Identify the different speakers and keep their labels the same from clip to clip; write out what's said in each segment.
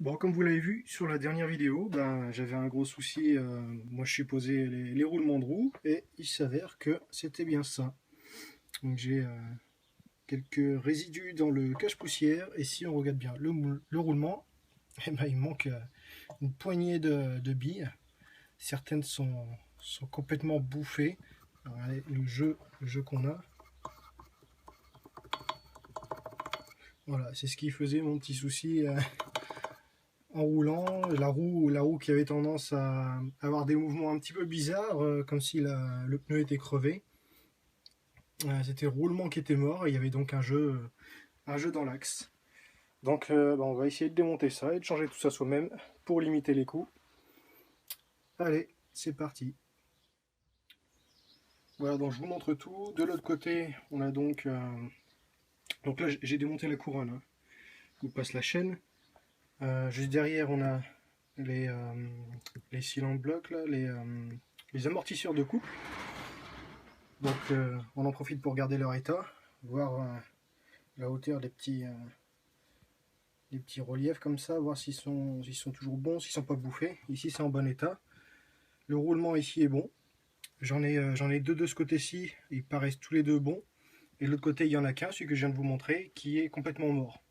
Speaker 1: Bon, comme vous l'avez vu sur la dernière vidéo, j'avais un gros souci. Moi, je supposais les roulements de roue et il s'avère que c'était bien ça. Donc, j'ai quelques résidus dans le cache-poussière et si on regarde bien le roulement, il manque une poignée de billes. Certaines sont complètement bouffées. Alors, regardez le jeu qu'on a. Voilà, c'est ce qui faisait mon petit souci. En roulant, la roue qui avait tendance à avoir des mouvements un petit peu bizarres, comme si le pneu était crevé. C'était le roulement qui était mort, et il y avait donc un jeu dans l'axe. Donc on va essayer de démonter ça et de changer tout ça soi-même pour limiter les coûts. Allez, c'est parti. Voilà, donc je vous montre tout. De l'autre côté, on a donc là j'ai démonté la couronne, hein. Je vous passe la chaîne. Juste derrière, on a les cylindres blocs, là, les amortisseurs de couple. Donc on en profite pour regarder leur état, voir la hauteur des petits reliefs comme ça, voir s'ils sont toujours bons, s'ils sont pas bouffés. Ici c'est en bon état. Le roulement ici est bon. J'en ai deux de ce côté-ci, ils paraissent tous les deux bons. Et de l'autre côté il y en a qu'un, celui que je viens de vous montrer, qui est complètement mort.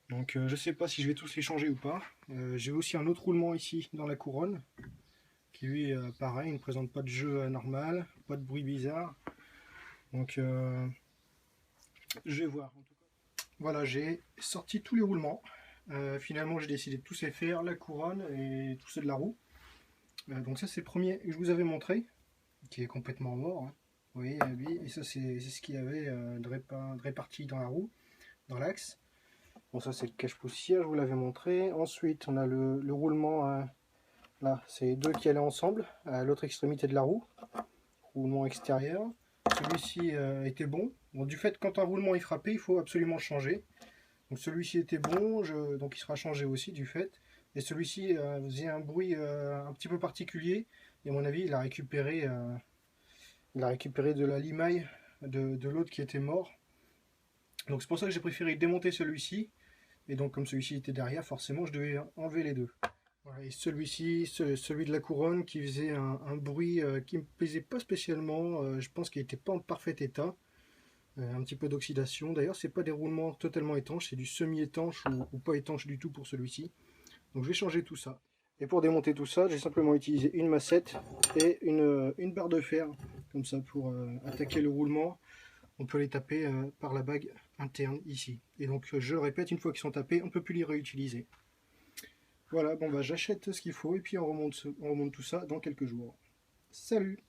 Speaker 1: Donc je sais pas si je vais tous les changer ou pas. J'ai aussi un autre roulement ici dans la couronne, qui lui pareil, ne présente pas de jeu anormal, pas de bruit bizarre. Donc je vais voir. En tout cas. Voilà, j'ai sorti tous les roulements. Finalement j'ai décidé de tous les faire, la couronne et tout ça de la roue. Donc ça c'est le premier que je vous avais montré, qui est complètement mort, hein. Vous voyez, lui, et ça c'est ce qu'il y avait de réparti dans la roue, dans l'axe. Bon, ça c'est le cache-poussière, je vous l'avais montré. Ensuite on a le roulement, là, c'est deux qui allaient ensemble, à l'autre extrémité de la roue. Roulement extérieur. Celui-ci était bon. Bon. Du fait, quand un roulement est frappé, il faut absolument changer. Donc celui-ci était bon, donc il sera changé aussi du fait. Et celui-ci faisait un bruit un petit peu particulier. Et à mon avis, il a récupéré de la limaille de l'autre qui était mort. Donc c'est pour ça que j'ai préféré démonter celui-ci. Et donc comme celui-ci était derrière, forcément je devais enlever les deux. Voilà, et celui-ci, celui de la couronne, qui faisait un bruit qui ne me plaisait pas spécialement. Je pense qu'il n'était pas en parfait état. Un petit peu d'oxydation. D'ailleurs, c'est pas des roulements totalement étanches, c'est du semi-étanche ou pas étanche du tout pour celui-ci. Donc je vais changer tout ça. Et pour démonter tout ça, j'ai simplement utilisé une massette et une barre de fer, comme ça, pour attaquer le roulement. On peut les taper par la bague interne ici. Et donc je le répète, une fois qu'ils sont tapés, on ne peut plus les réutiliser. Voilà, bon j'achète ce qu'il faut et puis on remonte tout ça dans quelques jours. Salut!